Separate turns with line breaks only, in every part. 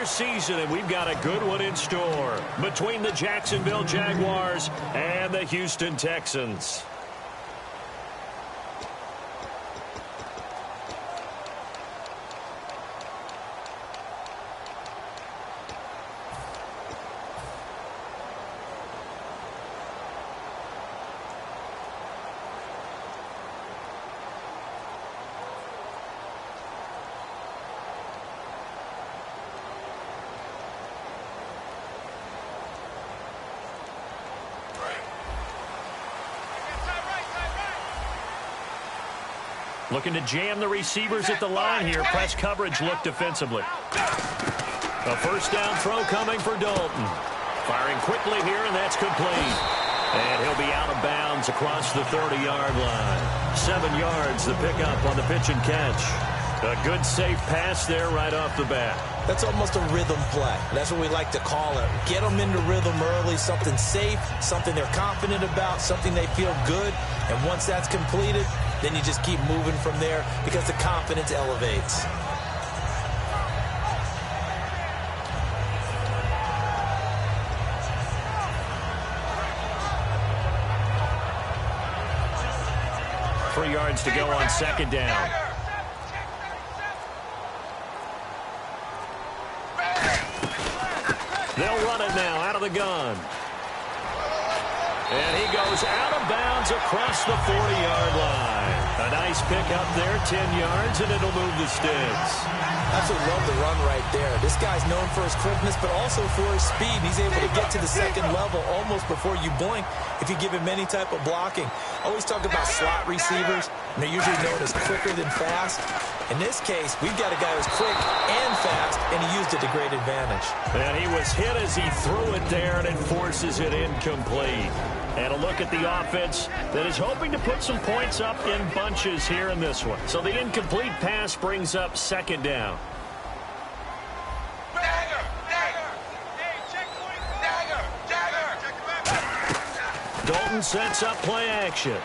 regular season, and we've got a good one in store between the Jacksonville Jaguars and the Houston Texans. Looking to jam the receivers at the line here. Press coverage look defensively. A first down throw coming for Dalton. Firing quickly here, and that's complete. And he'll be out of bounds across the 30-yard line. 7 yards the pickup on the pitch and catch. A good safe pass there right off the bat.
That's almost a rhythm play. That's what we like to call it. Get them into rhythm early, something safe, something they're confident about, something they feel good. And once that's completed, then you just keep moving from there because the confidence elevates.
Three yards to go on second down. They'll run it now out of the gun. And he goes out of bounds across the 40-yard line. A nice pickup there, 10 yards, and it'll move the sticks.
Absolutely love the run right there. This guy's known for his quickness, but also for his speed. He's able to get to the second level almost before you blink if you give him any type of blocking. Always talk about slot receivers, and they're usually known as quicker than fast. In this case, we've got a guy who's quick and fast, and he used it to great advantage.
And he was hit as he threw it there, and it forces it incomplete. And a look at the offense that is hoping to put some points up in bunches here in this one. So the incomplete pass brings up second down. Dalton sets up play action.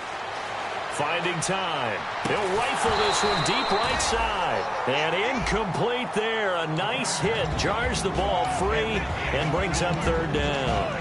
Finding time. He'll rifle this one deep right side. And incomplete there. A nice hit. Jars the ball free and brings up third down.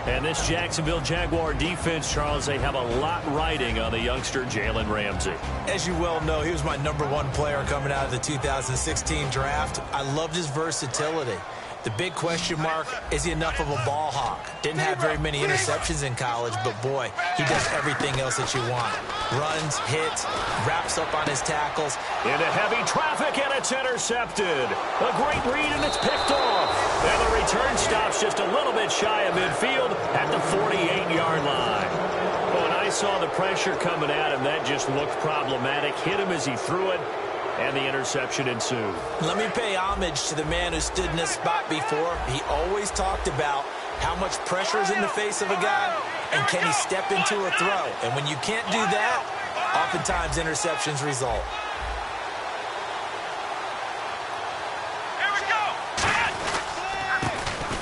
And this Jacksonville Jaguar defense, Charles, they have a lot riding on the youngster Jalen Ramsey.
As you well know, he was my #1 player coming out of the 2016 draft. I loved his versatility. The big question mark, is he enough of a ball hawk? Didn't have very many interceptions in college, but boy, he does everything else that you want. Runs, hits, wraps up on his tackles.
Into heavy traffic, and it's intercepted. A great read, and it's picked off. And the return stops just a little bit shy of midfield at the 48-yard line. When I saw the pressure coming at him, that just looked problematic. Hit him as he threw it. And the interception ensued.
Let me pay homage to the man who stood in this spot before. He always talked about how much pressure is in the face of a guy and can he step into a throw. And when you can't do that, oftentimes interceptions result.
Here we go.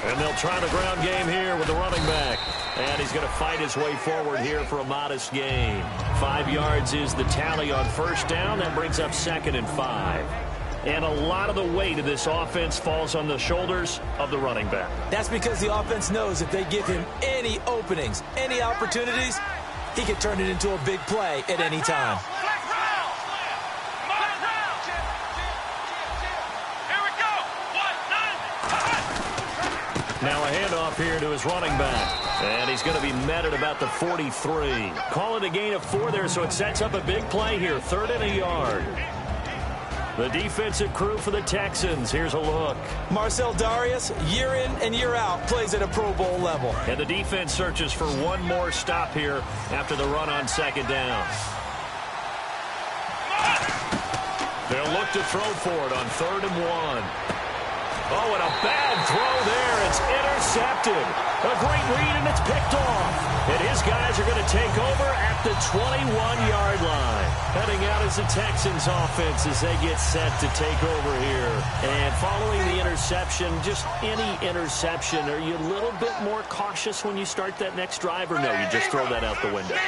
And they'll try the ground game here with the running back. And he's going to fight his way forward here for a modest gain. 5 yards is the tally on first down. That brings up 2nd and 5. And a lot of the weight of this offense falls on the shoulders of the running back.
That's because the offense knows if they give him any openings, any opportunities, he can turn it into a big play at any time.
Now a handoff here to his running back. And he's going to be met at about the 43. Call it a gain of 4 there, so it sets up a big play here. 3rd and a yard. The defensive crew for the Texans. Here's a look.
Marcel Darius, year in and year out, plays at a Pro Bowl level.
And the defense searches for one more stop here after the run on second down. They'll look to throw for it on 3rd and 1. Oh, and a bad throw there. It's intercepted. A great read, and it's picked off. And his guys are going to take over at the 21-yard line. Heading out as the Texans offense as they get set to take over here. And following the interception, just any interception, are you a little bit more cautious when you start that next drive, or no, you just throw that out the window?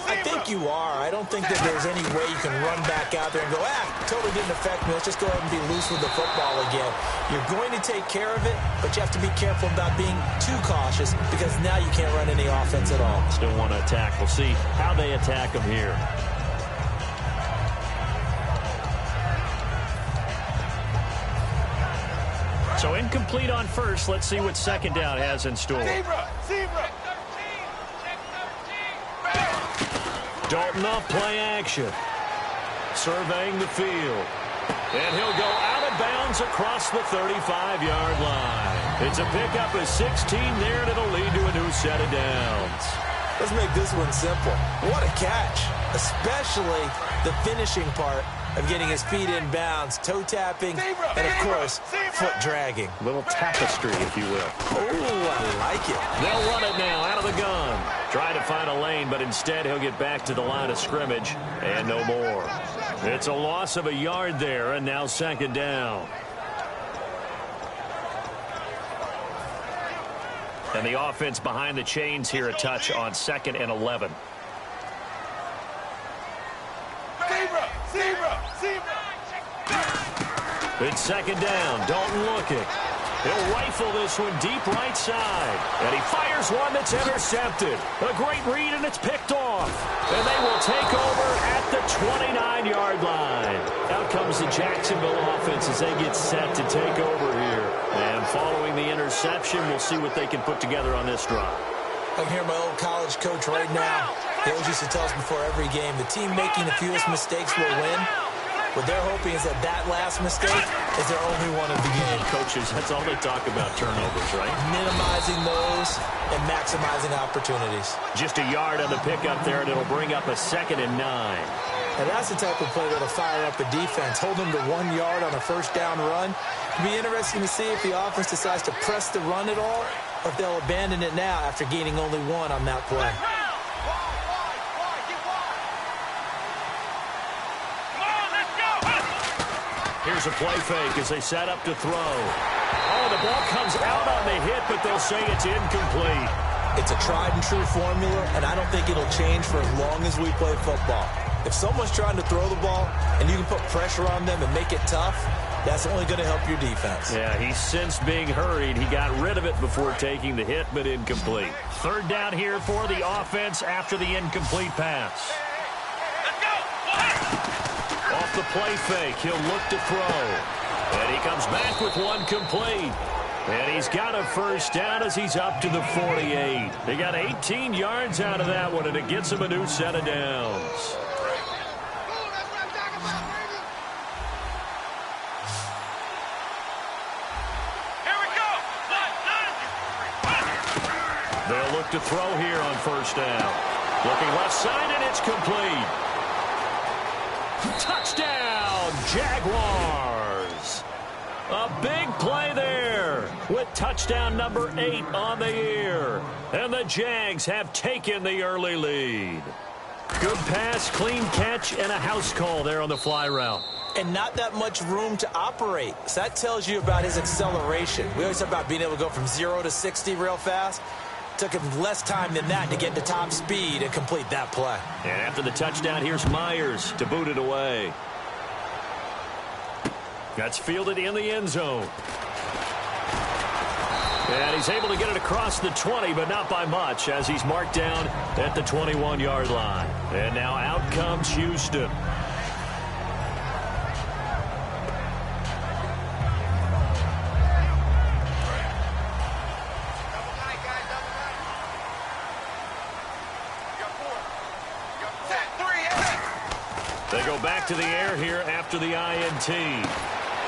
I think you are. I don't think that there's any way you can run back out there and go, totally didn't affect me. Let's just go ahead and be loose with the football again. You're going to take care of it, but you have to be careful about being too cautious because now you can't run any offense at all.
Still want to attack. We'll see how they attack them here. So incomplete on first. Let's see what second down has in store.
Zebra.
Dalton off play action. Surveying the field. And he'll go out of bounds across the 35-yard line. It's a pickup of 16 there, and it'll lead to a new set of downs.
Let's make this one simple. What a catch, especially the finishing part of getting his feet in bounds, toe tapping, and, of course, foot dragging.
Little tapestry, if you will.
Oh, I like it.
They'll run it now out of the gun. Try to find a lane, but instead he'll get back to the line of scrimmage, and no more. It's a loss of a yard there, and now second down. And the offense behind the chains here a touch on 2nd and 11.
Zebra.
It's second down. Dalton looking. He'll rifle this one deep right side. And he fires one that's intercepted. A great read, and it's picked off. And they will take over at the 29-yard line. Out comes the Jacksonville offense as they get set to take over here. And following the interception, we'll see what they can put together on this drive.
I can hear my old college coach right now. He always used to tell us before every game, the team making the fewest mistakes will win. What they're hoping is that last mistake is their only one of the game.
Coaches, that's all they talk about, turnovers, right?
Minimizing those and maximizing opportunities.
Just a yard on the pickup there, and it'll bring up a 2nd and 9.
And that's the type of play that'll fire up a defense. Hold them to 1 yard on a first down run. It'll be interesting to see if the offense decides to press the run at all, or if they'll abandon it now after gaining only 1 on that play.
Here's a play fake as they set up to throw. Oh, the ball comes out on the hit, but they'll say it's incomplete.
It's a tried-and-true formula, and I don't think it'll change for as long as we play football. If someone's trying to throw the ball and you can put pressure on them and make it tough, that's only going to help your defense.
Yeah, he sensed being hurried. He got rid of it before taking the hit, but incomplete. Third down here for the offense after the incomplete pass. Off the play fake, he'll look to throw. And he comes back with one complete. And he's got a first down as he's up to the 48. They got 18 yards out of that one, and it gets him a new set of downs. They'll look to throw here on first down. Looking left side, and it's complete. Touchdown, Jaguars. A big play there with touchdown number 8 on the year. And the Jags have taken the early lead. Good pass, clean catch, and a house call there on the fly route.
And not that much room to operate. So that tells you about his acceleration. We always talk about being able to go from 0 to 60 real fast. Took him less time than that to get to top speed and complete that play.
And after the touchdown, here's Myers to boot it away. That's fielded in the end zone. And he's able to get it across the 20, but not by much, as he's marked down at the 21-yard line. And now out comes Houston. They go back to the air here after the INT.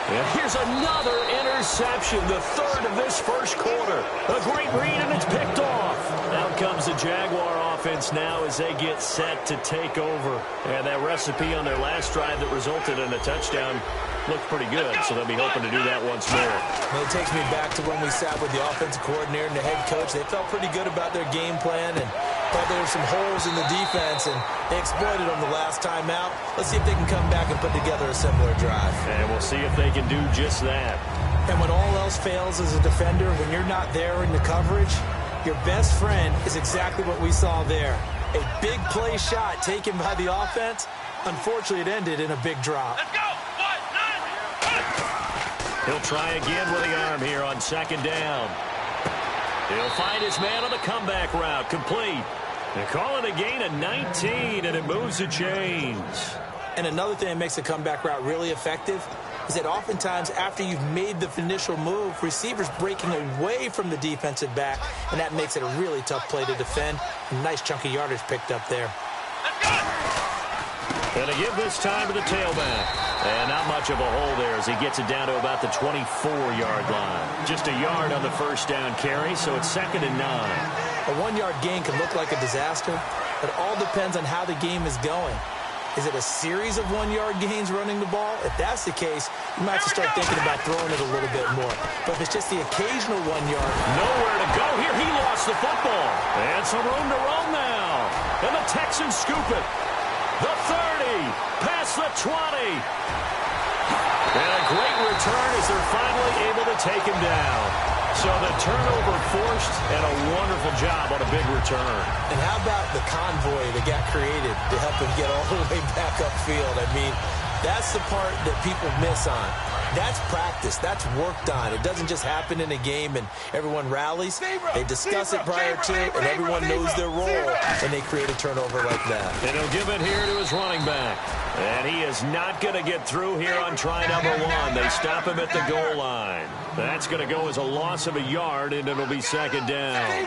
And here's another interception, the third of this first quarter. A great read, and it's picked off. Out comes the Jaguar offense now as they get set to take over. And that recipe on their last drive that resulted in a touchdown looked pretty good, so they'll be hoping to do that once more.
Well, it takes me back to when we sat with the offensive coordinator and the head coach. They felt pretty good about their game plan and thought there were some holes in the defense, and they exploited them the last time out. Let's see if they can come back and put together a similar drive.
And we'll see if they can do just that.
And when all else fails as a defender, when you're not there in the coverage, your best friend is exactly what we saw there. A big play shot taken by the offense. Unfortunately, it ended in a big drop.
Let's go!
He'll try again with the arm here on second down. He'll find his man on the comeback route. Complete. They call it a gain of 19, and it moves the chains.
And another thing that makes a comeback route really effective is that oftentimes after you've made the initial move, receivers breaking away from the defensive back, and that makes it a really tough play to defend. A nice chunk of yardage picked up there.
And to give this time to the tailback. And not much of a hole there as he gets it down to about the 24-yard line. Just a yard on the first down carry, so it's 2nd and 9.
A 1-yard gain can look like a disaster, but it all depends on how the game is going. Is it a series of 1-yard gains running the ball? If that's the case, you might have to start thinking about throwing it a little bit more. But if it's just the occasional 1-yard...
Nowhere to go here. He lost the football. And some room to run now. And the Texans scoop it. The 30, past the 20. And a great return as they're finally able to take him down. So the turnover forced, and a wonderful job on a big return.
And how about the convoy that got created to help him get all the way back upfield? I mean, that's the part that people miss on. That's practice. That's worked on. It doesn't just happen in a game and everyone rallies. They discuss it prior to, and everyone knows their role when they create a turnover like that.
And he'll give it here to his running back. And he is not going to get through here on try number 1. They stop him at the goal line. That's going to go as a loss of a yard, and it'll be 2nd down.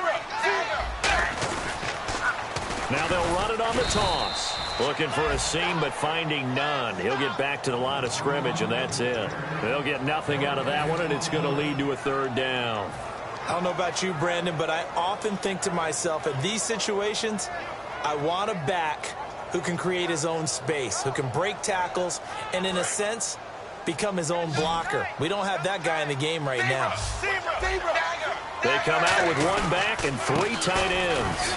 Now they'll run it on the toss. Looking for a seam, but finding none. He'll get back to the line of scrimmage, and that's it. They'll get nothing out of that one, and it's going to lead to a 3rd down.
I don't know about you, Brandon, but I often think to myself, in these situations, I want a back who can create his own space, who can break tackles, and in a sense, become his own blocker. We don't have that guy in the game right now.
They come out with 1 back and 3 tight ends.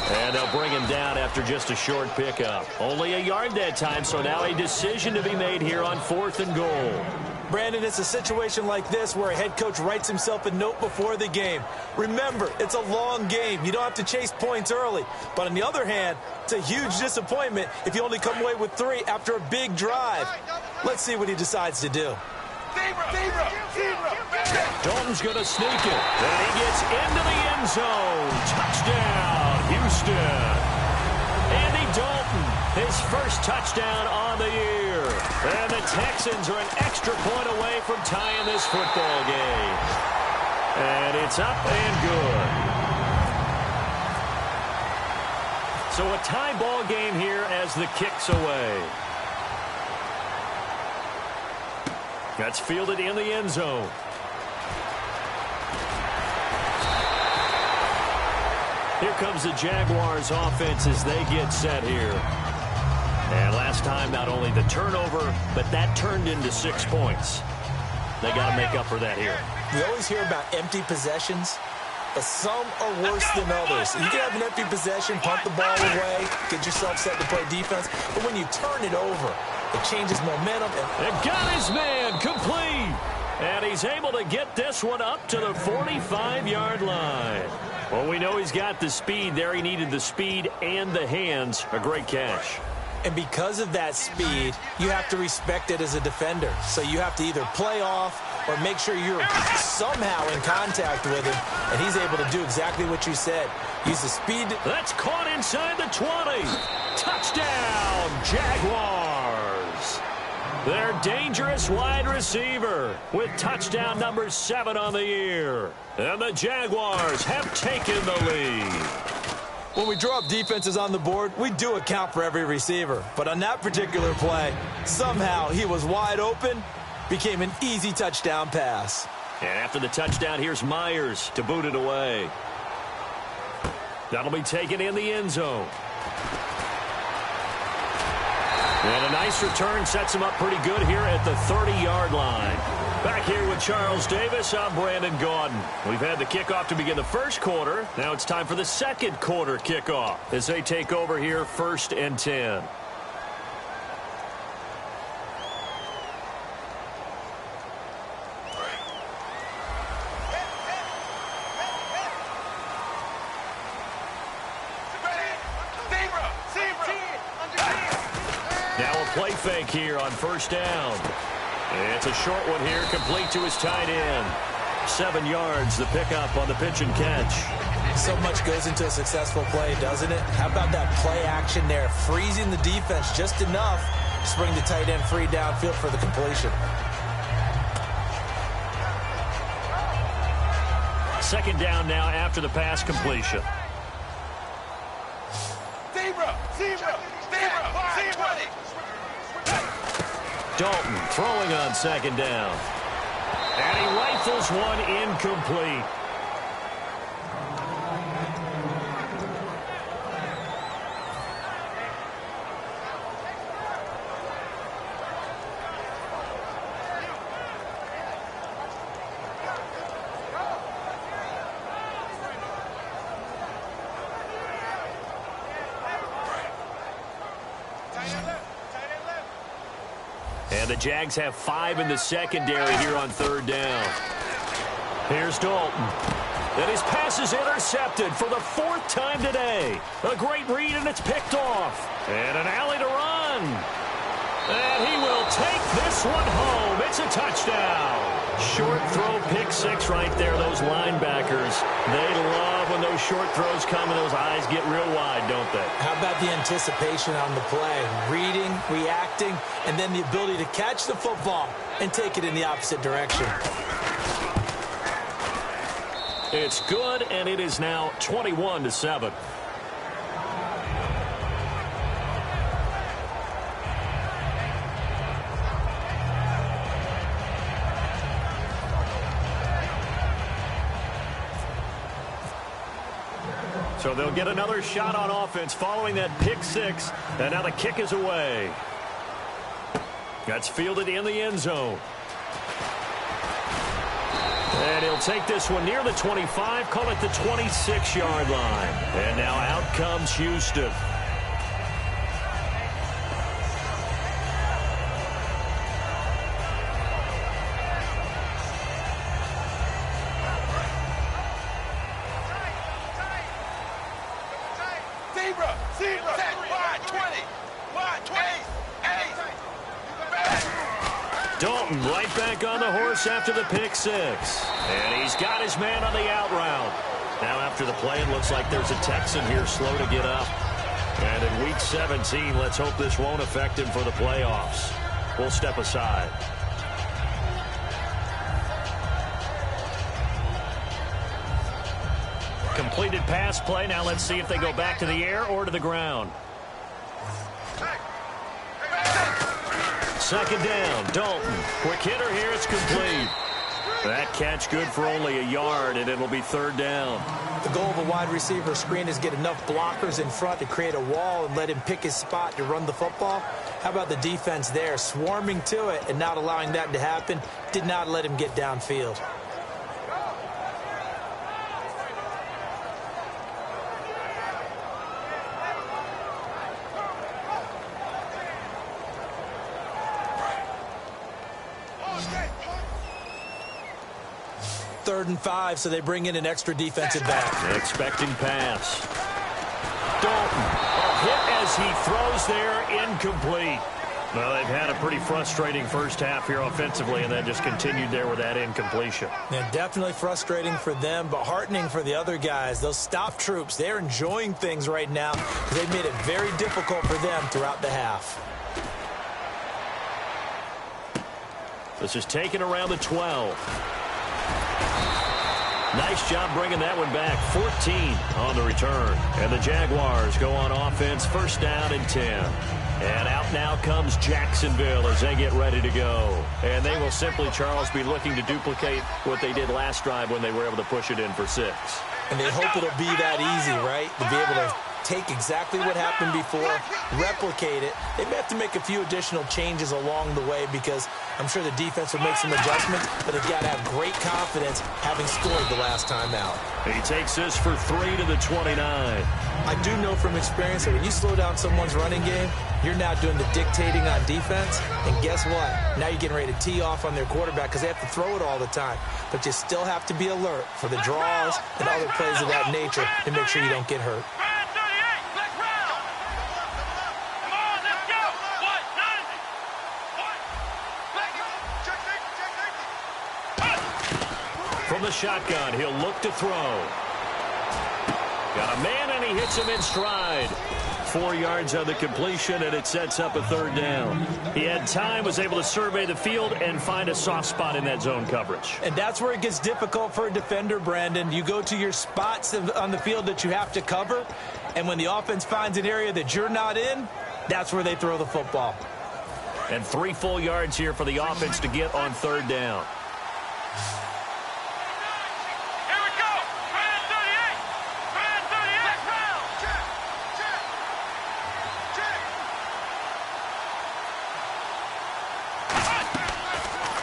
And they'll bring him down after just a short pickup. Only a yard that time, so now a decision to be made here on 4th and goal.
Brandon, it's a situation like this where a head coach writes himself a note before the game. Remember, it's a long game. You don't have to chase points early. But on the other hand, it's a huge disappointment if you only come away with 3 after a big drive. Let's see what he decides to do.
Dalton's going to sneak it. And he gets into the end zone. Touchdown, Houston. Andy Dalton, his first touchdown on the year. And the Texans are an extra point away from tying this football game. And it's up and good. So a tie ball game here as the kick's away. That's fielded in the end zone. Here comes the Jaguars offense as they get set here. And last time, not only the turnover, but that turned into 6 points. They got to make up for that here.
We always hear about empty possessions, but some are worse than others. You can have an empty possession, punt the ball away, get yourself set to play defense, but when you turn it over, it changes momentum.
And got his man complete. And he's able to get this one up to the 45-yard line. Well, we know he's got the speed there. He needed the speed and the hands. A great catch.
And because of that speed, you have to respect it as a defender. So you have to either play off or make sure you're somehow in contact with him. And he's able to do exactly what you said. Use the speed.
That's caught inside the 20. Touchdown, Jaguars. Their dangerous wide receiver with touchdown number 7 on the year. And the Jaguars have taken the lead.
When we draw up defenses on the board, we do account for every receiver. But on that particular play, somehow he was wide open, became an easy touchdown pass.
And after the touchdown, here's Myers to boot it away. That'll be taken in the end zone. And a nice return sets him up pretty good here at the 30-yard line. Back here with Charles Davis, I'm Brandon Gaudin. We've had the kickoff to begin the first quarter. Now it's time for the second quarter kickoff as they take over here 1st and 10. Now a play fake here on 1st down. It's a short one here, complete to his tight end. 7 yards, the pickup on the pitch and catch.
So much goes into a successful play, doesn't it? How about that play action there, freezing the defense just enough to bring the tight end free downfield for the completion.
Second down now after the pass completion. Dalton throwing on 2nd down. And he rifles one incomplete. And the Jags have 5 in the secondary here on 3rd down. Here's Dalton. And his pass is intercepted for the 4th time today. A great read, and it's picked off. And an alley to run. And he will take this one home. It's a touchdown. Short throw, pick 6 right there. Those linebackers, they love when those short throws come and those eyes get real wide, don't they?
How about the anticipation on the play? Reading, reacting, and then the ability to catch the football and take it in the opposite direction.
It's good, and it is now 21-7. So they'll get another shot on offense following that pick 6, and now the kick is away. That's fielded in the end zone. And he'll take this one near the 25, call it the 26-yard line. And now out comes Houston. Dalton right back on the horse after the pick 6. And he's got his man on the out route. Now after the play, it looks like there's a Texan here slow to get up. And in Week 17, let's hope this won't affect him for the playoffs. We'll step aside. Completed pass play. Now let's see if they go back to the air or to the ground. 2nd down, Dalton. Quick hitter here, it's complete. That catch good for only a yard, and it'll be 3rd down.
The goal of a wide receiver screen is get enough blockers in front to create a wall and let him pick his spot to run the football. How about the defense there, swarming to it and not allowing that to happen? Did not let him get downfield. Third and 5, so they bring in an extra defensive back.
Expecting pass. Dalton, a hit as he throws there, incomplete. Well, they've had a pretty frustrating first half here offensively, and then just continued there with that incompletion.
Yeah, definitely frustrating for them, but heartening for the other guys. Those stop troops, they're enjoying things right now. They've made it very difficult for them throughout the half.
This is taken around the 12. Nice job bringing that one back. 14 on the return. And the Jaguars go on offense, 1st down and 10. And out now comes Jacksonville as they get ready to go. And they will simply, Charles, be looking to duplicate what they did last drive when they were able to push it in for 6.
And they hope it'll be that easy, right? To be able to take exactly what happened before, replicate it. They may have to make a few additional changes along the way because I'm sure the defense will make some adjustments, but they've got to have great confidence having scored the last time out.
He takes this for 3 to the 29.
I do know from experience that when you slow down someone's running game, you're now doing the dictating on defense, and guess what? Now you're getting ready to tee off on their quarterback because they have to throw it all the time. But you still have to be alert for the draws and other plays of that nature to make sure you don't get hurt.
From the shotgun, he'll look to throw. Got a man, and he hits him in stride. 4 yards on the completion, and it sets up a 3rd down. He had time, was able to survey the field and find a soft spot in that zone coverage.
And that's where it gets difficult for a defender, Brandon. You go to your spots on the field that you have to cover, and when the offense finds an area that you're not in, that's where they throw the football.
And 3 full yards here for the offense to get on 3rd down.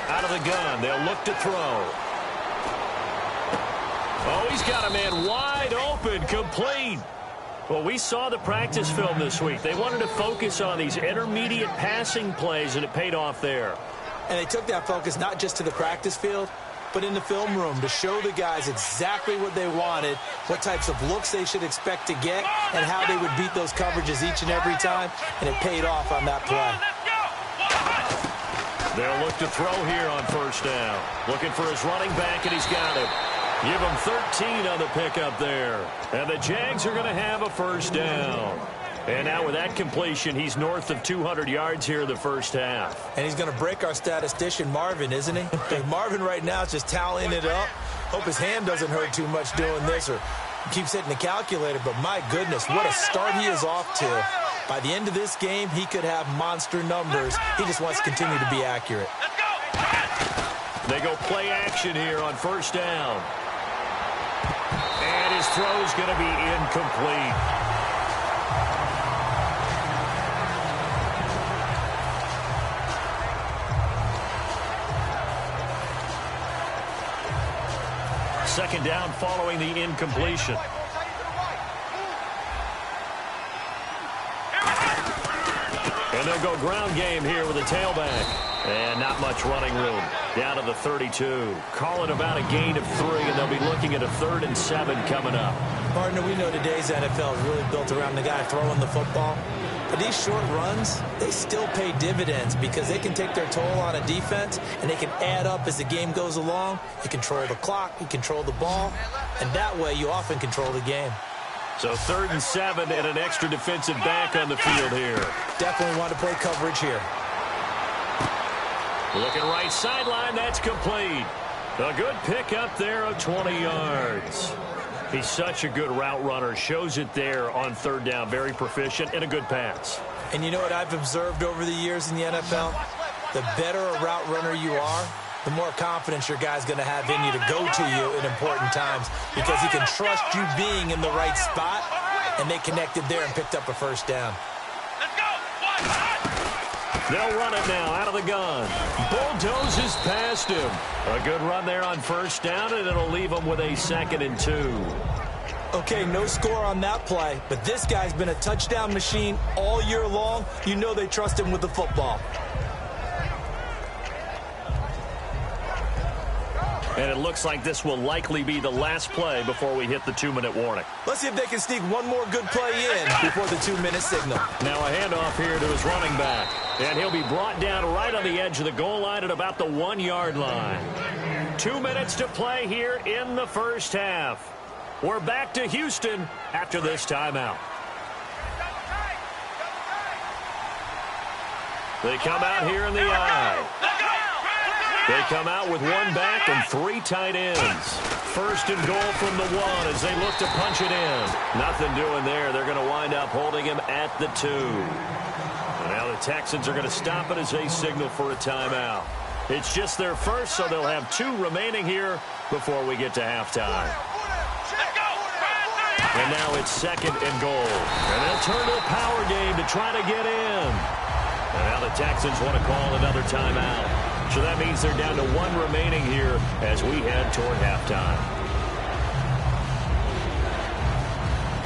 Out of the gun, they'll look to throw. Oh, he's got a man wide open, complete. Well, we saw the practice film this week. They wanted to focus on these intermediate passing plays, and it paid off there.
And they took that focus not just to the practice field, but in the film room to show the guys exactly what they wanted, what types of looks they should expect to get, and how they would beat those coverages each and every time, and it paid off on that play.
They'll look to throw here on 1st down. Looking for his running back, and he's got him. Give him 13 on the pickup there. And the Jags are going to have a 1st down. And now with that completion, he's north of 200 yards here in the 1st half.
And he's going to break our statistician, Marvin, isn't he? Marvin right now is just tallying it up. Hope his hand doesn't hurt too much doing this or keeps hitting the calculator. But my goodness, what a start he is off to. By the end of this game, he could have monster numbers. He just wants to continue to be accurate.
They go play action here on 1st down. And his throw is going to be incomplete. Second down following the incompletion. And they'll go ground game here with a tailback. And not much running room. Down to the 32. Calling about a gain of 3, and they'll be looking at a 3rd and 7 coming up.
Partner, we know today's NFL is really built around the guy throwing the football. But these short runs, they still pay dividends because they can take their toll on a defense, and they can add up as the game goes along. You control the clock, you control the ball, and that way you often control the game.
So 3rd and 7 and an extra defensive back on the field here.
Definitely want to play coverage here.
Looking right sideline, that's complete. A good pick up there of 20 yards. He's such a good route runner. Shows it there on 3rd down. Very proficient and a good pass.
And you know what I've observed over the years in the NFL? The better a route runner you are, the more confidence your guy's going to have in you to go to you in important times because he can trust you being in the right spot, and they connected there and picked up a 1st down.
They'll run it now out of the gun. Bulldozes past him. A good run there on 1st down, and it'll leave him with a 2nd and 2.
Okay, no score on that play, but this guy's been a touchdown machine all year long. You know they trust him with the football.
And it looks like this will likely be the last play before we hit the 2-minute warning.
Let's see if they can sneak one more good play in before the 2-minute signal.
Now a handoff here to his running back. And he'll be brought down right on the edge of the goal line at about the 1-yard line. 2 minutes to play here in the 1st half. We're back to Houston after this timeout. They come out here in the eye. They come out with one back and 3 tight ends. First and goal from the 1 as they look to punch it in. Nothing doing there. They're going to wind up holding him at the 2. And now the Texans are going to stop it as they signal for a timeout. It's just their first, so they'll have 2 remaining here before we get to halftime. And now it's 2nd and goal. And they'll turn to a power game to try to get in. And now the Texans want to call another timeout. So that means they're down to 1 remaining here as we head toward halftime.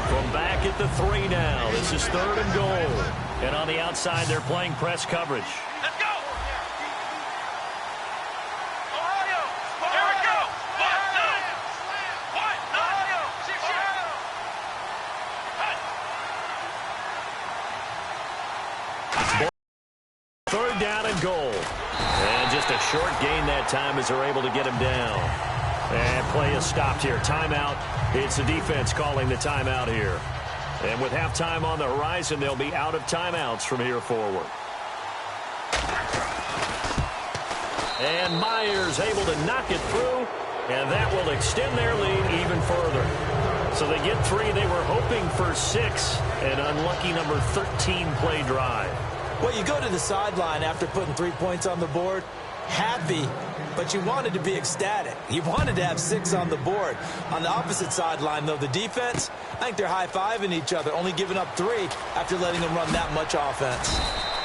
From back at the 3 now. This is 3rd and goal. And on the outside, they're playing press coverage.
Let's go! Ohio! Here we go! Ohio!
3rd down and goal. And just a short gain that time as they're able to get him down. And play is stopped here. Timeout. It's the defense calling the timeout here. And with halftime on the horizon, they'll be out of timeouts from here forward. And Myers able to knock it through, and that will extend their lead even further. So they get 3. They were hoping for 6, an unlucky number 13 play drive.
Well, you go to the sideline after putting 3 points on the board, happy, but you wanted to be ecstatic. You wanted to have 6 on the board. On the opposite sideline, though, the defense, I think they're high-fiving each other, only giving up 3 after letting them run that much offense.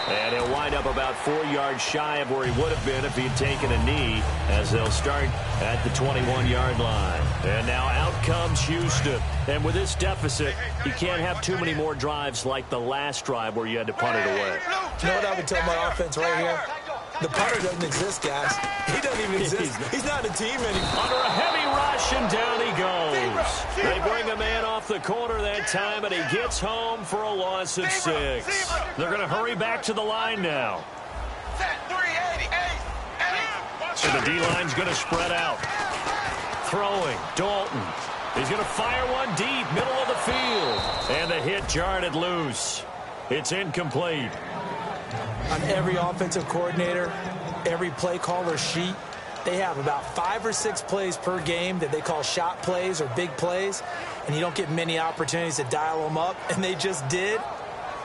And he'll wind up about 4 yards shy of where he would have been if he'd taken a knee, as they'll start at the 21-yard line. And now out comes Houston. And with this deficit, you can't have too many more drives like the last drive where you had to punt it away.
You know what I would tell my offense right here? The punter doesn't exist, guys. He doesn't even exist. He's not a team anymore.
Under a heavy rush, and down he goes. They bring a man off the corner that time, and he gets home for a loss of 6. They're going to hurry back to the line now. So the D-line's going to spread out. Throwing, Dalton. He's going to fire one deep, middle of the field. And the hit jarred it loose. It's incomplete.
On every offensive coordinator, every play caller sheet, they have about 5 or 6 plays per game that they call shot plays or big plays, and you don't get many opportunities to dial them up, and they just did,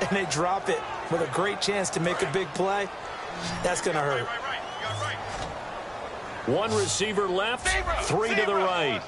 and they drop it with a great chance to make a big play. That's going to hurt.
1 receiver left, 3 to the right.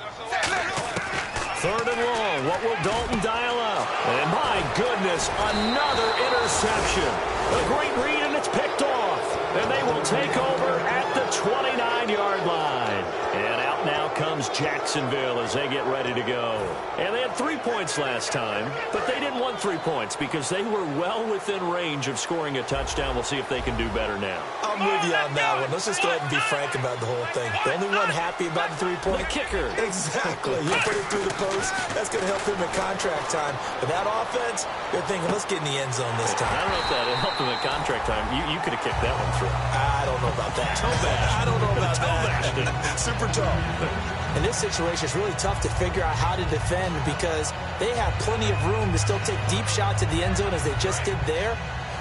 3rd and long. What will Dalton dial up? And my goodness, another interception. A great read, and it's picked off. And they will take over at the 29-yard line. And out now comes Jacksonville as they get ready to go. And they had 3 points last time, but they didn't want 3 points because they were well within range of scoring a touchdown. We'll see if they can do better now.
I'm with you on that one. Let's just go ahead and be frank about the whole thing. The only one happy about the 3-point?
The kicker.
Exactly. You put it through the post. That's going to help him at contract time. But that offense, they're thinking, let's get in the end zone this time.
I don't know if that helped him at contract time. You could have kicked that one through.
I don't know about that. I don't know about that. Super tall. In this situation, it's really tough to figure out how to defend because they have plenty of room to still take deep shots at the end zone as they just did there.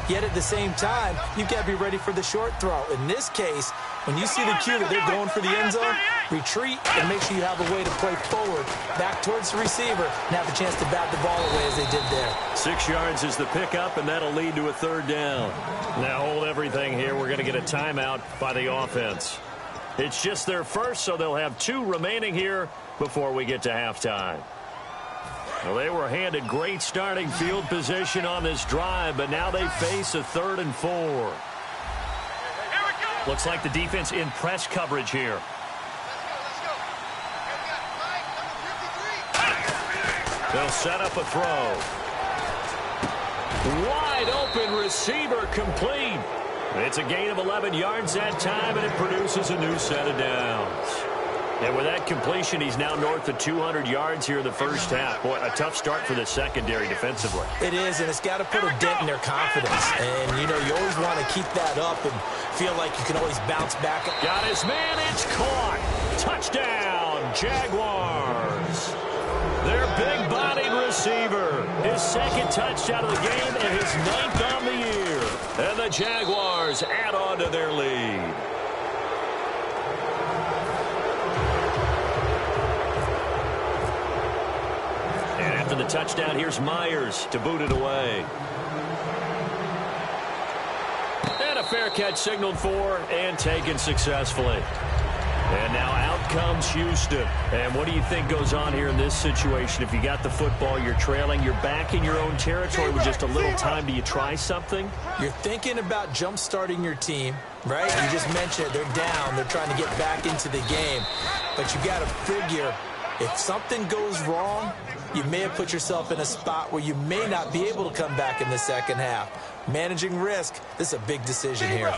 Yet at the same time, you've got to be ready for the short throw. In this case, when you see the cue that they're going for the end zone, retreat and make sure you have a way to play forward, back towards the receiver, and have a chance to bat the ball away as they did there.
6 yards is the pickup, and that'll lead to a 3rd down. Now hold everything here. We're going to get a timeout by the offense. It's just their first, so they'll have 2 remaining here before we get to halftime. Well, they were handed great starting field position on this drive, but now they face a 3rd and 4. Looks like the defense in press coverage here. They'll set up a throw. Wide open receiver complete. It's a gain of 11 yards that time, and it produces a new set of downs. And with that completion, he's now north of 200 yards here in the first half. Boy, a tough start for the secondary defensively.
It is, and it's got to put a dent in their confidence. And, you know, you always want to keep that up and feel like you can always bounce back.
Got his man. It's caught. Touchdown, Jaguars. Their big-bodied receiver. His 2nd touchdown of the game and his 9th on the year. And the Jaguars add on to their lead. the touchdown. Here's Myers to boot it away. And a fair catch signaled for and taken successfully. And now out comes Houston. And what do you think goes on here in this situation? If you got the football, you're trailing, you're back in your own territory with just a little time. Do you try something?
You're thinking about jump-starting your team, right? You just mentioned it. They're down. They're trying to get back into the game. But you got to figure, if something goes wrong, you may have put yourself in a spot where you may not be able to come back in the second half. Managing risk, this is a big decision here.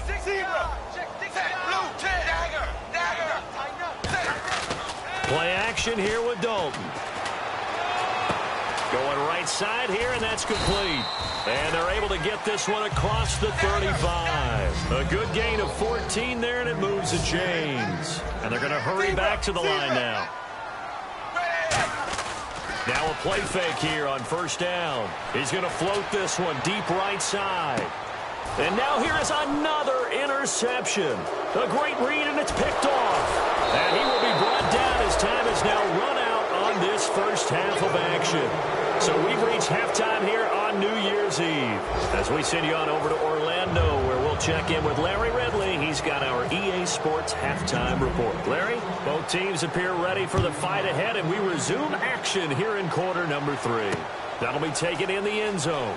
Play action here with Dalton. Going right side here, and that's complete. And they're able to get this one across the 35. A good gain of 14 there, and it moves to James. And they're going to hurry back to the line now. Now a play fake here on first down. He's going to float this one deep right side. And now here is another interception. A great read, and it's picked off. And he will be brought down as time is now run out on this first half of action. So we've reached halftime here on New Year's Eve. As we send you on over to Orlando, where we'll check in with Larry Ridley. He's got our EA Sports halftime report. Larry, both teams appear ready for the fight ahead, and we resume action here in quarter number 3. That'll be taken in the end zone.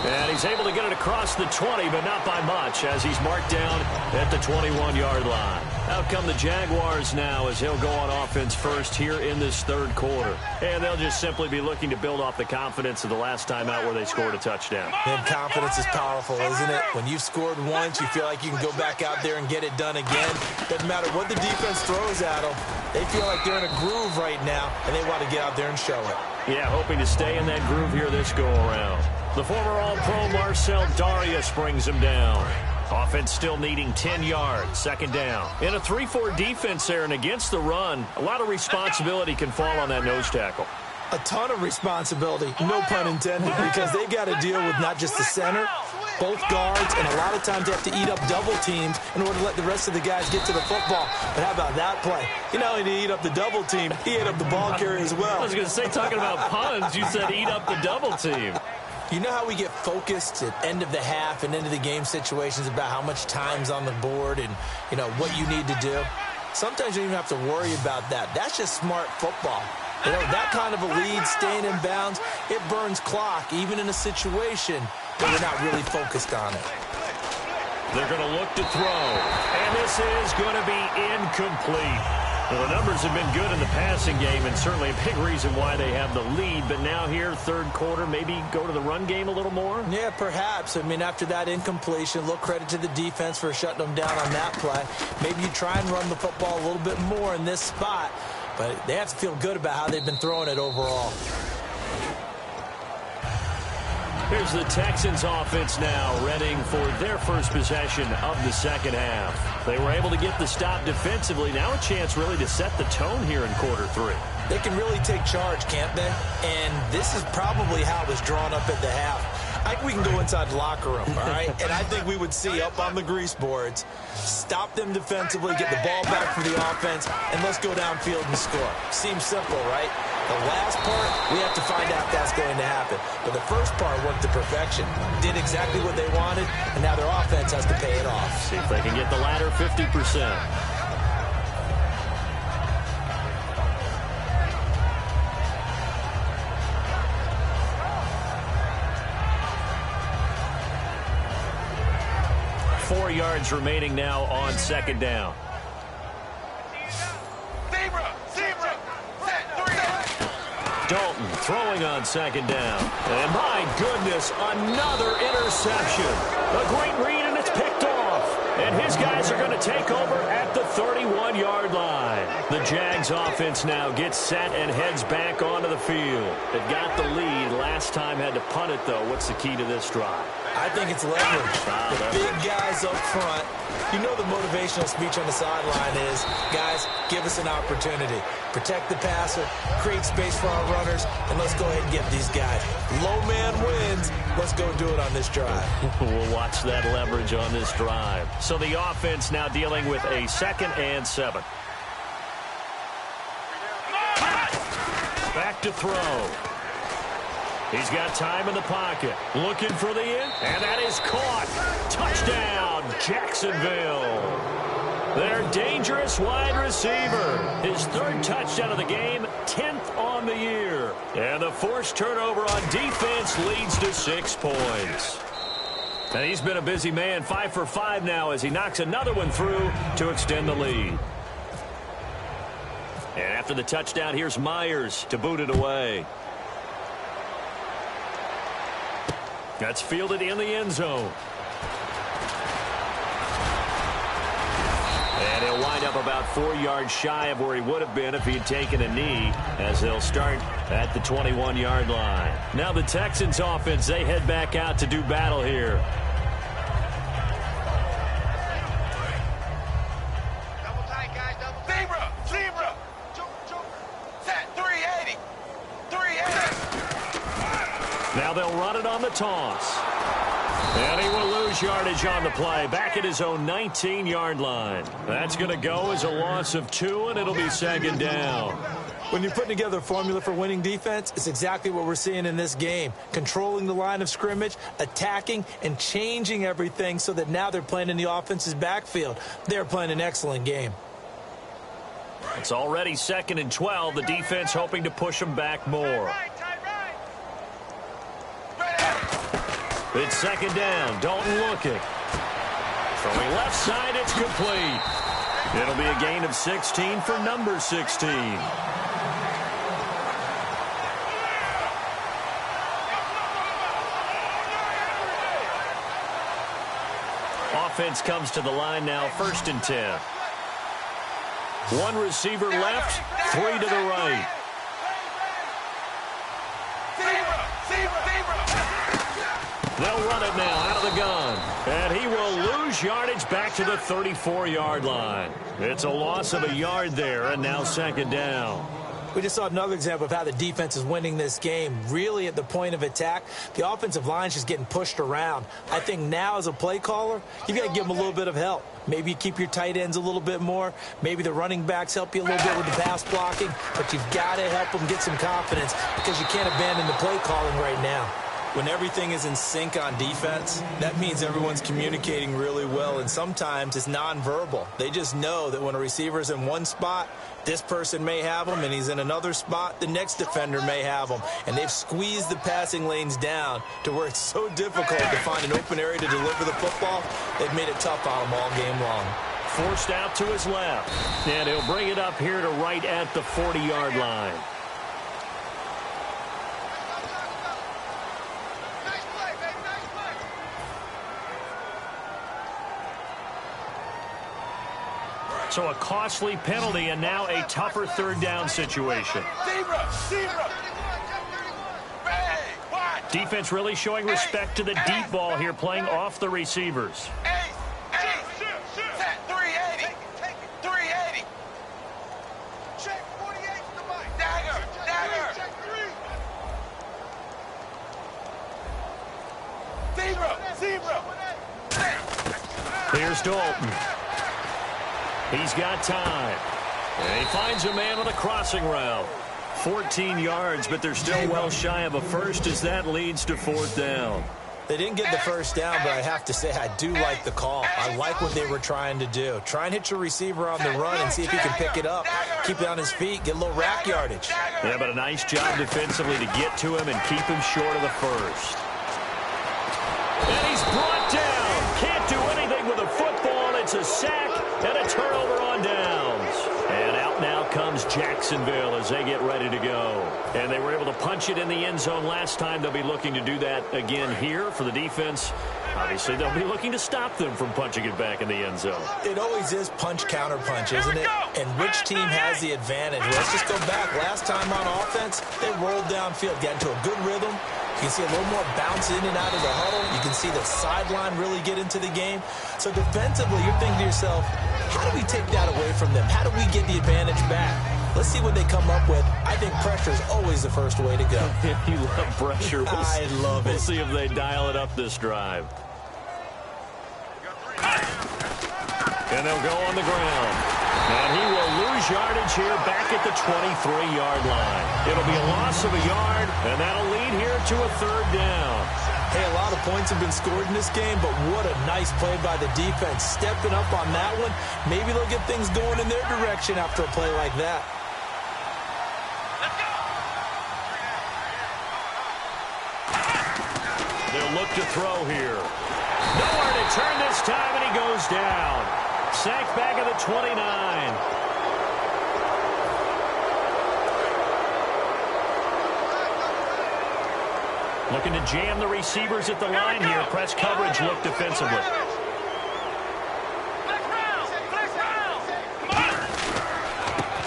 And he's able to get it across the 20, but not by much, as he's marked down at the 21-yard line. Out come the Jaguars now, as he'll go on offense first here in this third quarter. And they'll just simply be looking to build off the confidence of the last time out where they scored a touchdown.
And confidence is powerful, isn't it? When you've scored once, you feel like you can go back out there and get it done again. Doesn't matter what the defense throws at them. They feel like they're in a groove right now, and they want to get out there and show it.
Yeah, hoping to stay in that groove here this go-around. The former All-Pro Marcel Darius brings him down. Offense still needing 10 yards, second down. In a 3-4 defense there and against the run, a lot of responsibility can fall on that nose tackle.
A ton of responsibility, no pun intended, because they've got to deal with not just the center, both guards, and a lot of times they have to eat up double teams in order to let the rest of the guys get to the football. But how about that play? He not only did he eat up the double team, he ate up the ball carrier as well.
I was going to say, talking about puns, you said eat up the double team.
You know how we get focused at end of the half and end of the game situations about how much time's on the board and, you know, what you need to do? Sometimes you don't even have to worry about that. That's just smart football. You know, that kind of a lead, staying in bounds, it burns clock, even in a situation where you're not really focused on it.
They're going to look to throw, and this is going to be incomplete. Well, the numbers have been good in the passing game, and certainly a big reason why they have the lead. But now here, third quarter, maybe go to the run game a little more?
Yeah, perhaps. I mean, after that incompletion, a little credit to the defense for shutting them down on that play. Maybe you try and run the football a little bit more in this spot, but they have to feel good about how they've been throwing it overall.
Here's the Texans offense now, readying for their first possession of the second half. They were able to get the stop defensively. Now a chance really to set the tone here in quarter 3.
They can really take charge, can't they? And this is probably how it was drawn up at the half. I think we can go inside the locker room, all right? And I think we would see up on the grease boards, stop them defensively, get the ball back for the offense, and let's go downfield and score. Seems simple, right? The last part, we have to find out if that's going to happen. But the first part worked to perfection. Did exactly what they wanted, and now their offense has to pay it off.
See if they can get the latter 50%. Four yards remaining now on second down. Dalton throwing on second down. And my goodness, another interception. A great read, and it's picked off. And his guys are going to take over at the 31-yard line. The Jags offense now gets set and heads back onto the field. It got the lead. Last time had to punt it, though. What's the key to this drive?
I think it's leverage. The big guys up front. You know the motivational speech on the sideline is, guys, give us an opportunity. Protect the passer, create space for our runners, and let's go ahead and get these guys. Low man wins. Let's go do it on this drive.
We'll watch that leverage on this drive. So the offense now dealing with a 2nd and 7. Back back to throw. He's got time in the pocket. Looking for the in, and that is caught. Touchdown, Jacksonville. Their dangerous wide receiver. His third touchdown of the game, 10th on the year. And the forced turnover on defense leads to 6 points. And he's been a busy man, 5 for 5 now as he knocks another one through to extend the lead. And after the touchdown, here's Myers to boot it away. That's fielded in the end zone. And he'll wind up about 4 yards shy of where he would have been if he had taken a knee, as they'll start at the 21-yard line. Now the Texans offense, they head back out to do battle here.
Double tight, guys. Double tight. Zebra. Set. 380. 380.
Now they'll run it on the toss. And he will lose yardage on the play, back at his own 19-yard line. That's going to go as a loss of 2, and it'll be second down.
When you're putting together a formula for winning defense, it's exactly what we're seeing in this game. Controlling the line of scrimmage, attacking, and changing everything so that now they're playing in the offense's backfield. They're playing an excellent game.
It's already 2nd and 12. The defense hoping to push them back more. It's second down. Dalton looking. Throwing left side, it's complete. It'll be a gain of 16 for number 16. Offense comes to the line now, 1st and 10. 1 receiver left, 3 to the right. They'll run it now out of the gun. And he will lose yardage back to the 34-yard line. It's a loss of a yard there, and now second down.
We just saw another example of how the defense is winning this game. Really at the point of attack, the offensive line's just getting pushed around. I think now as a play caller, you've got to give them a little bit of help. Maybe you keep your tight ends a little bit more. Maybe the running backs help you a little bit with the pass blocking. But you've got to help them get some confidence because you can't abandon the play calling right now.
When everything is in sync on defense, that means everyone's communicating really well, and sometimes it's nonverbal. They just know that when a receiver's in one spot, this person may have him, and he's in another spot, the next defender may have him. And they've squeezed the passing lanes down to where it's so difficult to find an open area to deliver the football. They've made it tough on him all game long.
Forced out to his left, and he'll bring it up here to right at the 40-yard line. So a costly penalty and now a tougher third down situation. Defense really showing respect to the deep ball here, playing off the receivers. Here's Dalton. He's got time. And he finds a man on a crossing route. 14 yards, but they're still well shy of a first as that leads to 4th down.
They didn't get the first down, but I have to say I do like the call. I like what they were trying to do. Try and hit your receiver on the run and see if he can pick it up. Keep it on his feet, get a little rack yardage.
Yeah, but a nice job defensively to get to him and keep him short of the first. And he's brought down. Can't do anything with the football. It's a sack and a turnover on downs. And out now comes Jacksonville as they get ready to go. And they were able to punch it in the end zone last time. They'll be looking to do that again here for the defense. Obviously, they'll be looking to stop them from punching it back in the end zone.
It always is punch-counter-punch, isn't it? And which team has the advantage? Let's just go back. Last time on offense, they rolled downfield, got into a good rhythm. You can see a little more bounce in and out of the huddle. You can see the sideline really get into the game. So defensively, you're thinking to yourself, how do we take that away from them? How do we get the advantage back? Let's see what they come up with. I think pressure is always the first way to go.
You love pressure.
I love it.
We'll see if they dial it up this drive. And they'll go on the ground. And he will lose yardage here back at the 23-yard line. It'll be a loss of a yard, and that'll lead here to a third down.
Hey, a lot of points have been scored in this game, but what a nice play by the defense. Stepping up on that one, maybe they'll get things going in their direction after a play like that.
They'll look to throw here. Nowhere to turn this time, and he goes down. Sacked back at the 29. Looking to jam the receivers at the line here. Press coverage look defensively.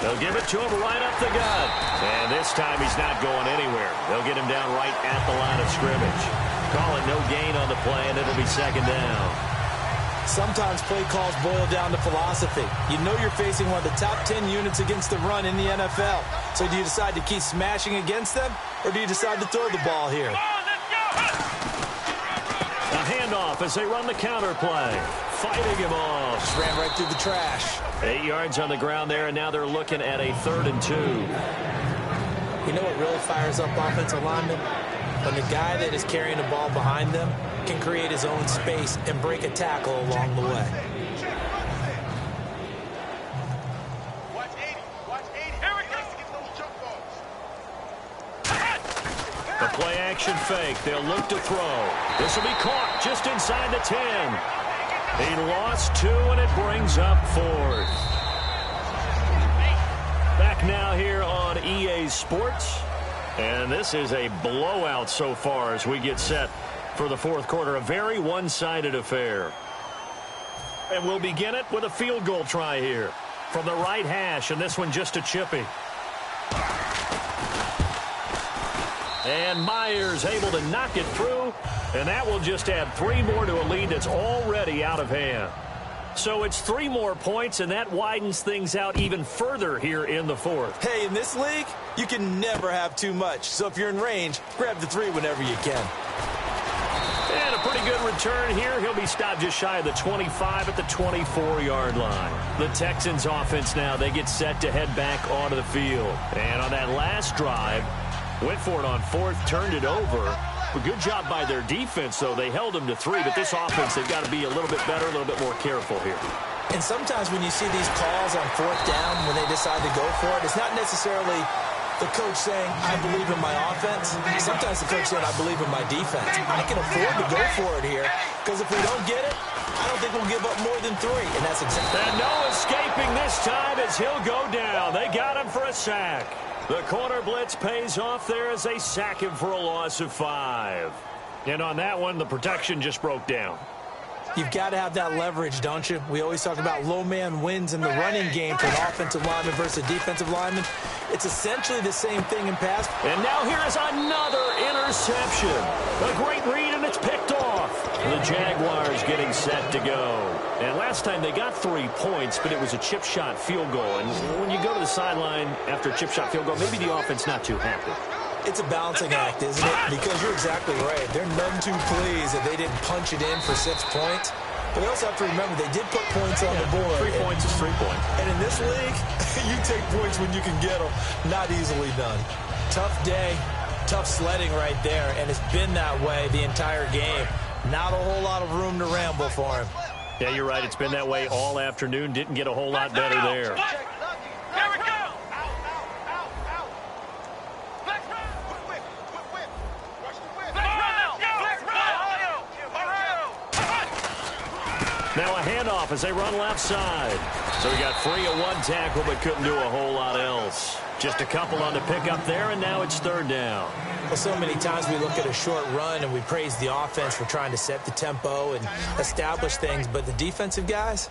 They'll give it to him right up the gut. And this time he's not going anywhere. They'll get him down right at the line of scrimmage. Call it no gain on the play, and it'll be second down.
Sometimes play calls boil down to philosophy. You know you're facing one of the top 10 units against the run in the NFL. So do you decide to keep smashing against them, or do you decide to throw the ball here?
A handoff as they run the counter play. Fighting him off.
Just ran right through the trash.
8 yards on the ground there, and now they're looking at a 3rd and 2.
You know what really fires up offensive linemen? When the guy that is carrying the ball behind them can create his own space and break a tackle along the way.
Watch 80. Watch 80. Here we go. Get those jump balls.
The play action fake. They'll look to throw. This will be caught just inside the 10. He lost 2, and it brings up 4th. Back now here on EA Sports. And this is a blowout so far as we get set for the 4th quarter. A very one-sided affair. And we'll begin it with a field goal try here from the right hash, and this one just a chippy. And Myers able to knock it through, and that will just add 3 more to a lead that's already out of hand. So it's 3 more points, and that widens things out even further here in the 4th.
Hey, in this league, you can never have too much. So if you're in range, grab the 3 whenever you can.
And a pretty good return here. He'll be stopped just shy of the 25 at the 24-yard line. The Texans offense now, they get set to head back onto the field. And on that last drive, went for it on 4th, turned it over. A good job by their defense, though. They held them to 3, but this offense, they've got to be a little bit better, a little bit more careful here.
And sometimes when you see these calls on 4th down, when they decide to go for it, it's not necessarily the coach saying, I believe in my offense. Sometimes the coach saying, I believe in my defense. I can afford to go for it here, because if we don't get it, I don't think we'll give up more than 3. And that's exactly.
And no escaping this time as he'll go down. They got him for a sack. The corner blitz pays off there as they sack him for a loss of 5. And on that one, the protection just broke down.
You've got to have that leverage, don't you? We always talk about low man wins in the running game for an offensive lineman versus a defensive lineman. It's essentially the same thing in pass.
And now here is another interception. A great read, and it's picked off. The Jaguars getting set to go. And last time they got 3 points, but it was a chip shot field goal. And when you go to the sideline after a chip shot field goal, maybe the offense not too happy.
It's a balancing act, isn't it? Because you're exactly right. They're none too pleased that they didn't punch it in for 6 points. But they also have to remember they did put points on the board.
3 points is 3 points.
And in this league, you take points when you can get them. Not easily done. Tough day, tough sledding right there. And it's been that way the entire game. Not a whole lot of room to ramble for him.
Yeah, you're right. It's been that way all afternoon. Didn't get a whole lot better there.
Here we go.
Now a handoff as they run left side. So he got free of 1 tackle but couldn't do a whole lot else. Just a couple on the pickup there, and now it's 3rd down.
Well, so many times we look at a short run and we praise the offense for trying to set the tempo and establish things, but the defensive guys,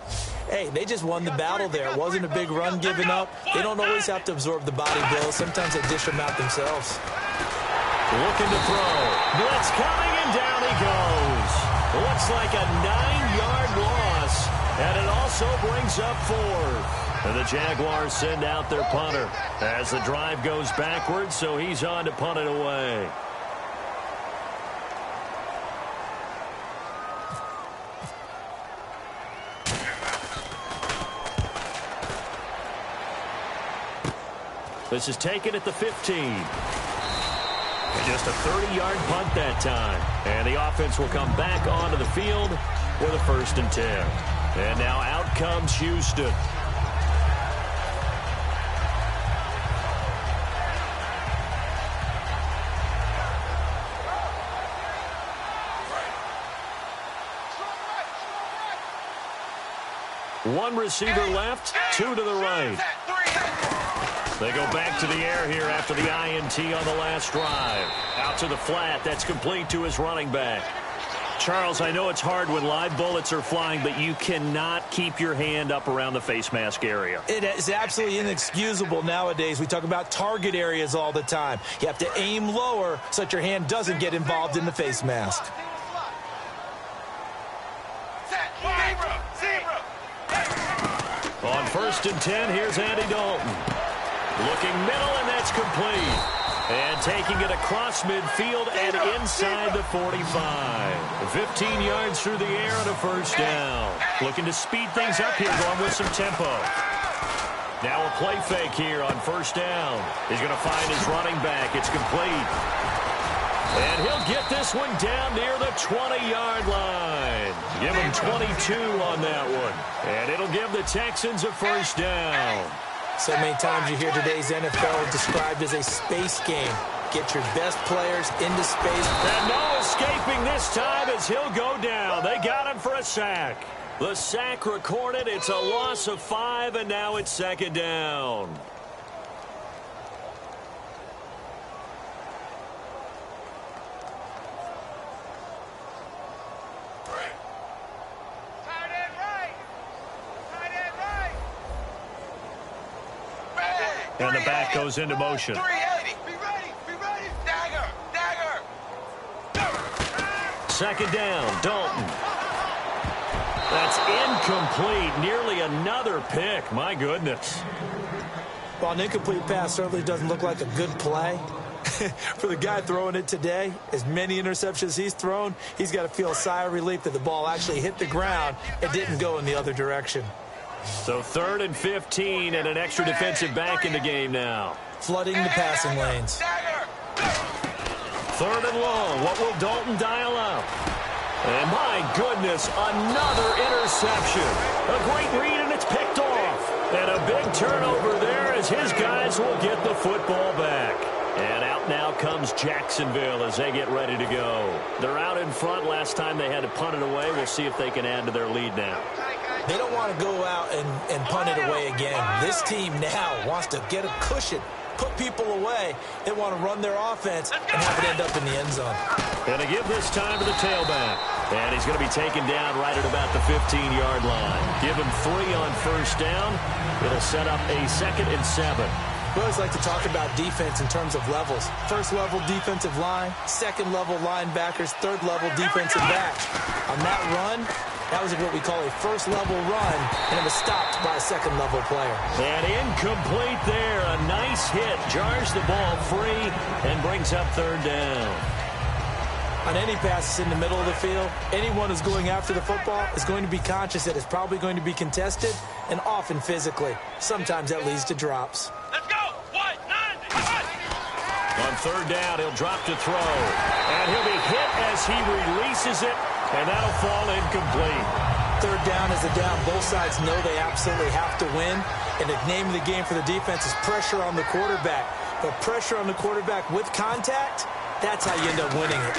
hey, they just won the battle there. It wasn't a big run given up. They don't always have to absorb the body blows. Sometimes they dish them out themselves.
Looking to throw. Blitz coming, and down he goes. Looks like a 9-yard loss, and it also brings up 4th. And the Jaguars send out their punter as the drive goes backwards, so he's on to punt it away. This is taken at the 15. And just a 30-yard punt that time. And the offense will come back onto the field with a 1st and 10. And now out comes Houston. One receiver left, 2 to the right. They go back to the air here after the INT on the last drive. Out to the flat. That's complete to his running back. Charles, I know it's hard when live bullets are flying, but you cannot keep your hand up around the face mask area.
It is absolutely inexcusable nowadays. We talk about target areas all the time. You have to aim lower so that your hand doesn't get involved in the face mask.
On 1st and 10, here's Andy Dalton. Looking middle, and that's complete. And taking it across midfield and inside the 45. 15 yards through the air and a 1st down. Looking to speed things up here, going with some tempo. Now a play fake here on 1st down. He's going to find his running back. It's complete. And he'll get this one down near the 20-yard line. Give him 22 on that one. And it'll give the Texans a 1st down.
So many times you hear today's NFL described as a space game. Get your best players into space.
And no escaping this time as he'll go down. They got him for a sack. The sack recorded. It's a loss of 5, and now it's 2nd down. And the back goes into motion.
380. Be ready. Dagger.
2nd down, Dalton. That's incomplete. Nearly another pick. My goodness.
Well, an incomplete pass certainly doesn't look like a good play. For the guy throwing it today, as many interceptions he's thrown, he's got to feel a sigh of relief that the ball actually hit the ground and didn't go in the other direction.
So 3rd and 15 and an extra defensive back in the game now.
Flooding the passing lanes.
3rd and long. What will Dalton dial up? And my goodness, another interception. A great read, and it's picked off. And a big turnover there as his guys will get the football back. And out now comes Jacksonville as they get ready to go. They're out in front. Last time they had to punt it away. We'll see if they can add to their lead now.
They don't want to go out and punt it away again. This team now wants to get a cushion, put people away. They want to run their offense and have it end up in the end zone.
And to give this time to the tailback. And he's going to be taken down right at about the 15-yard line. Give him 3 on 1st down. It'll set up a 2nd and 7.
We always like to talk about defense in terms of levels. 1st level defensive line, 2nd level linebackers, 3rd level defensive backs. On that run, that was what we call a 1st level run, and it was stopped by a 2nd level player.
And incomplete there. A nice hit. Jars the ball free and brings up 3rd down.
On any passes in the middle of the field, anyone who's going after the football is going to be conscious that it's probably going to be contested, and often physically. Sometimes that leads to drops.
Let's go. 190.
On 3rd down, he'll drop to throw. And he'll be hit as he releases it, and that'll fall incomplete.
3rd down is a down. Both sides know they absolutely have to win, and the name of the game for the defense is pressure on the quarterback. But pressure on the quarterback with contact, that's how you end up winning it.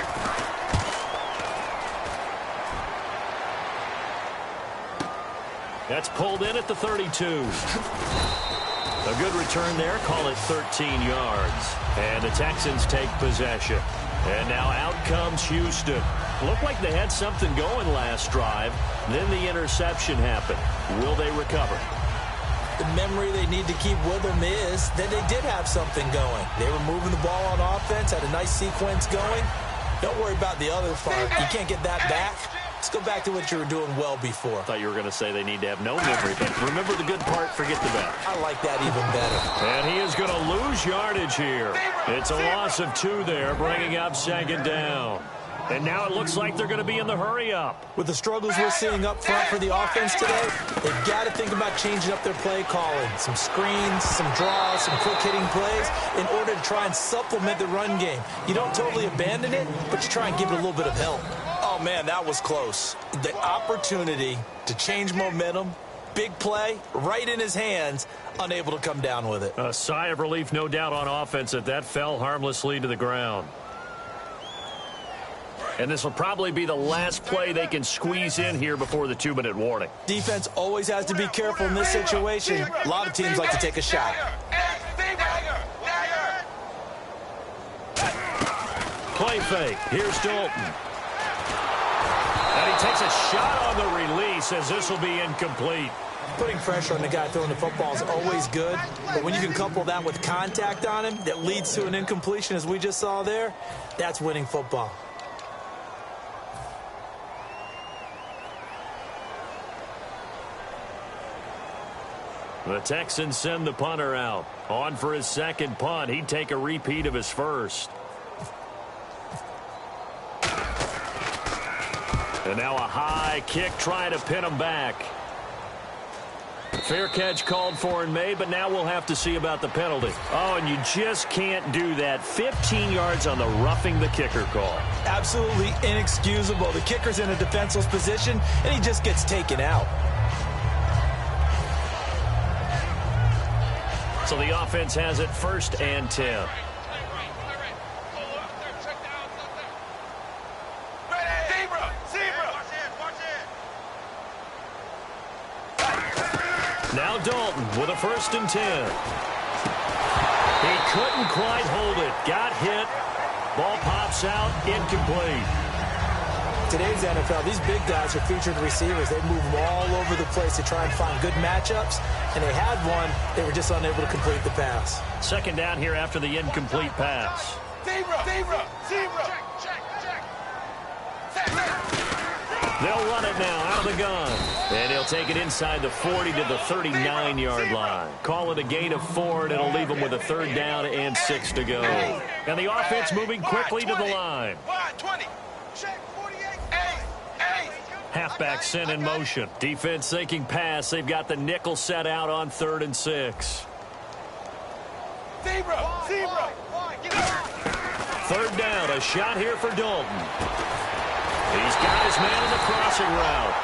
That's pulled in at the 32. A good return there. Call it 13 yards. And the Texans take possession. And now out comes Houston. Looked like they had something going last drive. Then the interception happened. Will they recover?
The memory they need to keep with them is that they did have something going. They were moving the ball on offense, had a nice sequence going. Don't worry about the other part. You can't get that back. Let's go back to what you were doing well before.
I thought you were going to say they need to have no memory, but remember the good part, forget the bad.
I like that even better.
And he is going to lose yardage here. It's a loss of 2 there, bringing up 2nd down. And now it looks like they're going to be in the hurry-up.
With the struggles we're seeing up front for the offense today, they've got to think about changing up their play calling. Some screens, some draws, some quick-hitting plays in order to try and supplement the run game. You don't totally abandon it, but you try and give it a little bit of help. Oh, man, that was close. The opportunity to change momentum, big play, right in his hands, unable to come down with it.
A sigh of relief, no doubt, on offense that fell harmlessly to the ground. And this will probably be the last play they can squeeze in here before the 2-minute warning.
Defense always has to be careful in this situation. A lot of teams like to take a shot.
Play fake. Here's Dalton. And he takes a shot on the release as this will be incomplete.
Putting pressure on the guy throwing the football is always good, but when you can couple that with contact on him that leads to an incompletion, as we just saw there, that's winning football.
The Texans send the punter out. On for his second punt. He'd take a repeat of his first. And now a high kick trying to pin him back. Fair catch called for and made, but now we'll have to see about the penalty. Oh, and you just can't do that. 15 yards on the roughing the kicker call.
Absolutely inexcusable. The kicker's in a defenseless position, and he just gets taken out.
So the offense has it 1st and 10. Now Dalton with a 1st and 10. He couldn't quite hold it. Got hit. Ball pops out. Incomplete.
Today's NFL, these big guys are featured receivers. They move them all over the place to try and find good matchups, and they had one. They were just unable to complete the pass.
2nd down here after the incomplete pass. They'll run it now out of the gun. And he'll take it inside the 40 to the 39-yard line. Call it a gain of 4, and it'll leave them with a 3rd down and 6 to go. And the offense moving quickly to the line. Halfback sent in motion. Defense thinking pass. They've got the nickel set out on 3rd and 6. 3rd down. A shot here for Dalton. He's got his man in the crossing route.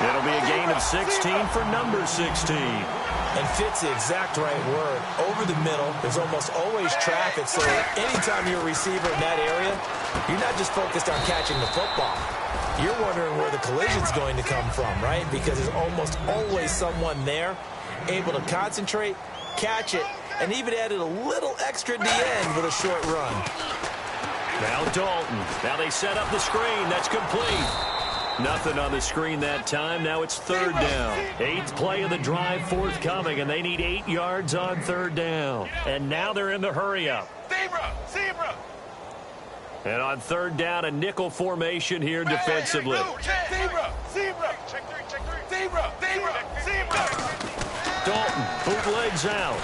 It'll be a gain of 16 for number 16.
And fits the exact right word. Over the middle, there's almost always traffic, so anytime you're a receiver in that area, you're not just focused on catching the football. You're wondering where the collision's going to come from, right? Because there's almost always someone there able to concentrate, catch it, and even added a little extra at the end with a short run.
Now Dalton. Now they set up the screen. That's complete. Nothing on the screen that time. Now it's 3rd down. 8th play of the drive forthcoming, and they need 8 yards on 3rd down. And now they're in the hurry-up. And on 3rd down, a nickel formation here defensively. Dalton bootlegs out.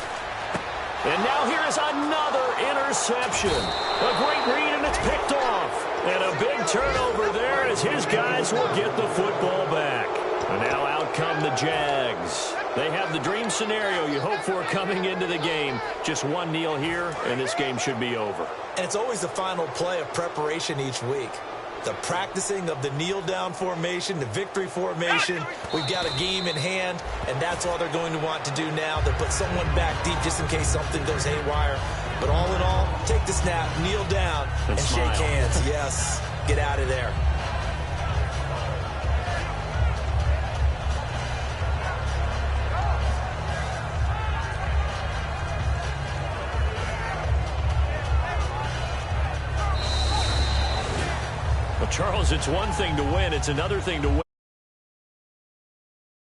And now here is another interception. A great read, and it's picked off. And a big turnover there as his guys will get the football back. And now out come the Jags. They have the dream scenario you hope for coming into the game. Just one kneel here, and this game should be over.
And it's always the final play of preparation each week. The practicing of the kneel-down formation, the victory formation. We've got a game in hand, and that's all they're going to want to do now. They'll put someone back deep just in case something goes haywire. But all in all, take the snap, kneel down, and shake hands. Yes, get out of there.
Well, Charles, it's one thing to win. It's another thing to win.